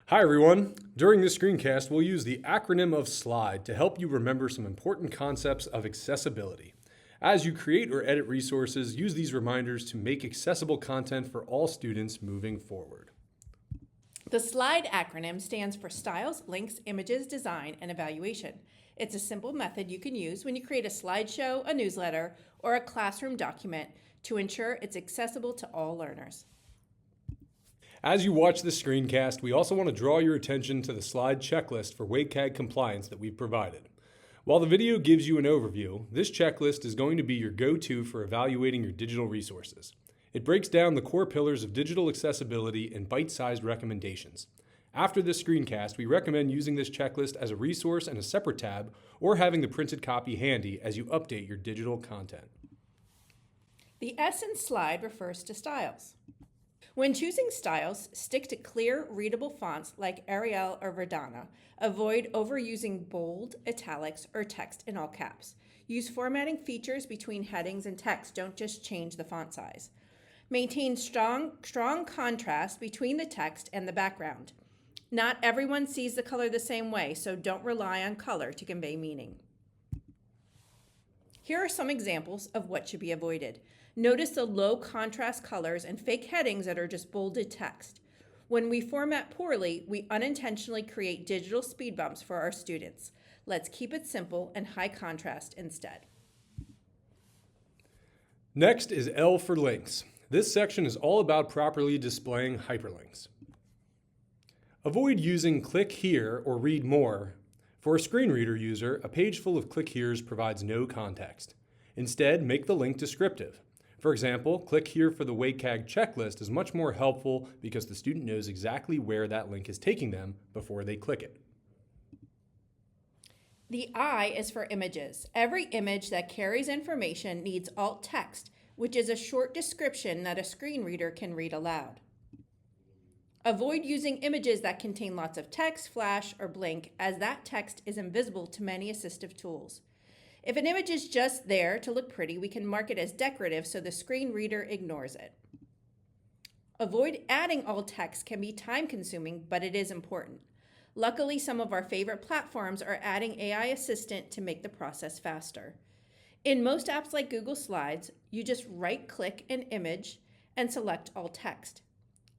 Hi everyone! During this screencast, we'll use the acronym of SLIDE to help you remember some important concepts of accessibility. As you create or edit resources, use these reminders to make accessible content for all students moving forward. The SLIDE acronym stands for Styles, Links, Images, Design, and Evaluation. It's a simple method you can use when you create a slideshow, a newsletter, or a classroom document to ensure it's accessible to all learners. As you watch this screencast, we also want to draw your attention to the SLIDE checklist for WCAG compliance that we've provided. While the video gives you an overview, this checklist is going to be your go-to for evaluating your digital resources. It breaks down the core pillars of digital accessibility in bite-sized recommendations. After this screencast, we recommend using this checklist as a resource in a separate tab or having the printed copy handy as you update your digital content. The S in SLIDE refers to styles. When choosing styles, stick to clear, readable fonts like Arial or Verdana. Avoid overusing bold, italics, or text in all caps. Use formatting features between headings and text. Don't just change the font size. Maintain strong contrast between the text and the background. Not everyone sees the color the same way, so don't rely on color to convey meaning. Here are some examples of what should be avoided. Notice the low contrast colors and fake headings that are just bolded text. When we format poorly, we unintentionally create digital speed bumps for our students. Let's keep it simple and high contrast instead. Next is L for links. This section is all about properly displaying hyperlinks. Avoid using click here or read more. For a screen reader user, a page full of click heres provides no context. Instead, make the link descriptive. For example, click here for the WCAG checklist is much more helpful because the student knows exactly where that link is taking them before they click it. The I is for images. Every image that carries information needs alt text, which is a short description that a screen reader can read aloud. Avoid using images that contain lots of text, flash, or blink, as that text is invisible to many assistive tools. If an image is just there to look pretty, we can mark it as decorative so the screen reader ignores it. Avoid adding alt text can be time-consuming, but it is important. Luckily, some of our favorite platforms are adding AI Assistant to make the process faster. In most apps like Google Slides, you just right-click an image and select alt text.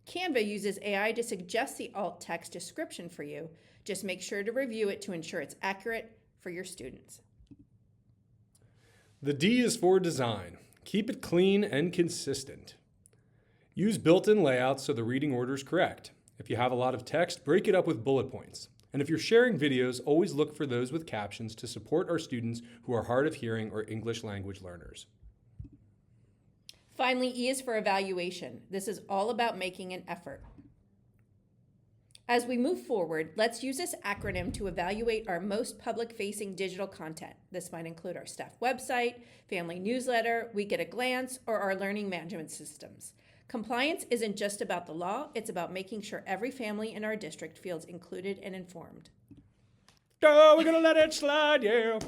Canva uses AI to suggest the alt text description for you. Just make sure to review it to ensure it's accurate for your students. The D is for design. Keep it clean and consistent. Use built-in layouts so the reading order is correct. If you have a lot of text, break it up with bullet points. And if you're sharing videos, always look for those with captions to support our students who are hard of hearing or English language learners. Finally, E is for evaluation. This is all about making an effort. As we move forward, let's use this acronym to evaluate our most public-facing digital content. This might include our staff website, family newsletter, Week at a Glance, or our learning management systems. Compliance isn't just about the law, it's about making sure every family in our district feels included and informed. Oh, we're gonna let it slide, yeah.